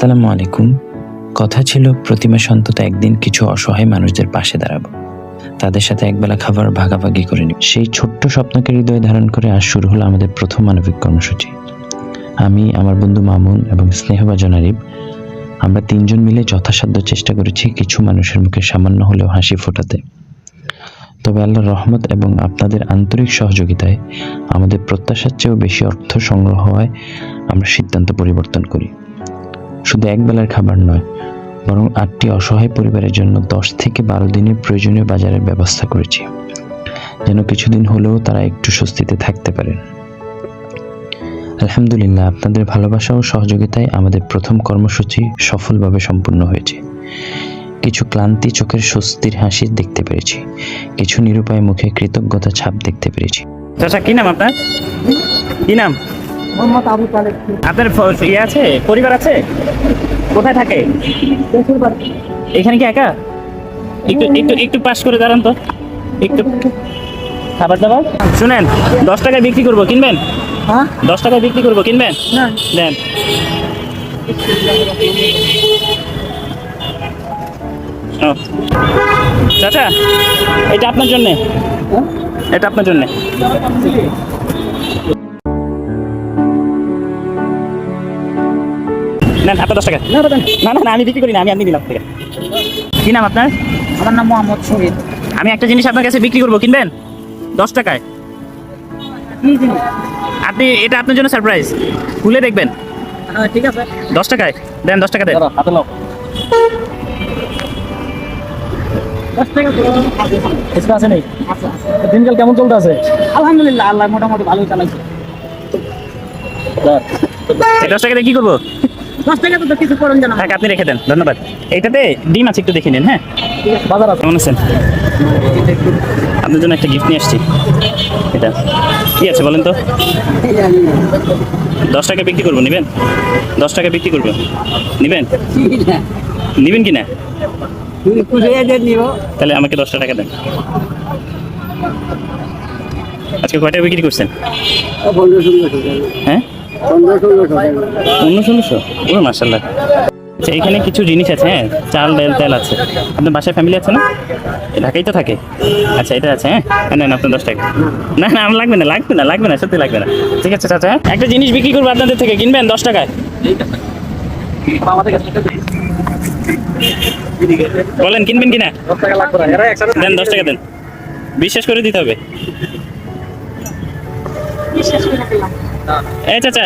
আসসালামু আলাইকুম। কথা ছিল প্রতি মাসে অন্তত একদিন কিছু অসহায় মানুষদের পাশে দাঁড়াবো, তাদের সাথে একবেলা খাবার ভাগাভাগি করে নিব। সেই ছোট্ট স্বপ্নকে হৃদয়ে ধারণ করে আজ শুরু হলো আমাদের প্রথম মানবিক কর্মসূচি। আমি, আমার বন্ধু মামুন এবং স্নেহভাজন আরিফ, আমরা তিনজন মিলে যথাসাধ্য চেষ্টা করেছি কিছু মানুষের মুখে সামান্য হলেও হাসি ফোটাতে। তবে আল্লাহর রহমত এবং আপনাদের আন্তরিক সহযোগিতায় আমাদের প্রত্যাশার চেয়েও বেশি অর্থ সংগ্রহ হওয়ায় আমরা সিদ্ধান্ত পরিবর্তন করি। শুধু একবেলার খাবার নয়, বরং ৮টি অসহায় পরিবারের জন্য ১০ থেকে ১২ দিনের প্রয়োজনীয় বাজারের ব্যবস্থা করেছি, যেন কিছুদিন হলেও তারা একটু স্বস্তিতে থাকতে পারেন। আলহামদুলিল্লাহ, আপনাদের ভালোবাসা ও সহযোগিতায় আমাদের প্রথম কর্মসূচি সফলভাবে সম্পূর্ণ হয়েছে। কিছু ক্লান্তি চোখের স্বস্তির হাসি দেখতে পেরেছি, কিছু নিরুপায় মুখে কৃতজ্ঞতা ছাপ দেখতে পেরেছি। চাচা, কি নাম আপনার? কি নাম? মোহাম্মদ আবু তালেব। আপনার ইয়ে আছে, পরিবার আছে? কোথায় থাকে? এখানে কি একা? একটু একটু একটু পাস করে দাঁড়ান তো, একটু খাবার দাবার। শুনেন, 10 টাকায় বিক্রি করবো, কিনবেন? হ্যাঁ, 10 টাকায় বিক্রি করবো, কিনবেন? না দেন। ও, চাচা, এটা আপনার জন্যে, এটা আপনার জন্যে। নেন আপনার 10 টাকা। না না না, আমি বিক্রি করি না, আমি দিলাম থেকে। কি নাম আপনার? আমার নাম মোহাম্মদ শহীদ। আমি একটা জিনিস আপনার কাছে বিক্রি করবো, কিনবেন? 10 টাকায়। আপনি, এটা আপনার জন্য সারপ্রাইজ, খুলে দেখবেন। ঠিক আছে, 10 টাকায় দেন, 10 টাকা দেন। 10 টাকা কিছু আছে নেই? দিনকাল কেমন চলতে আছে? আলহামদুলিল্লাহ, আল্লাহ মোটামুটি ভালোই চালাইছে। 10 টাকা দিয়ে কি করবো? 10 টাকা তো কিছু করেন জানা। টাকা আপনি রেখে দেন, ধন্যবাদ। এইটাতে ডিম আছে, একটু দেখে নিন। হ্যাঁ, বাজার আছে। কেমন আছেন? আপনার জন্য একটা গিফট নিয়ে আসছি। এটা কি আছে বলেন তো? 10 টাকা বিক্রি করবো, নেবেন? 10 টাকা বিক্রি করবো, নেবেন? নেবেন কি না? তাহলে আমাকে 10 টাকা দেন। আজকে কয়টা বিক্রি করছেন? হ্যাঁ, 1500। ও মাশাআল্লাহ। আচ্ছা, এখানে কিছু জিনিস আছে। হ্যাঁ, চাল, ডাল, তেল আছে। আপনার বাসায় ফ্যামিলি আছে না? ঢাকাই তো থাকে। আচ্ছা, এটা আছে। হ্যাঁ, নেন আপনার 10 টাকা। না না, আমার লাগবে না, লাগবে না, লাগবে না, সত্যি লাগবে না। ঠিক আছে চাচা, একটা জিনিস বিক্রি করবো আপনাদের থেকে, কিনবেন 10 টাকায়? বলেন কিনবেন কিনা? দেন, 10 টাকা দেন, বিশ্বাস করে দিতে হবে। এই চাচা।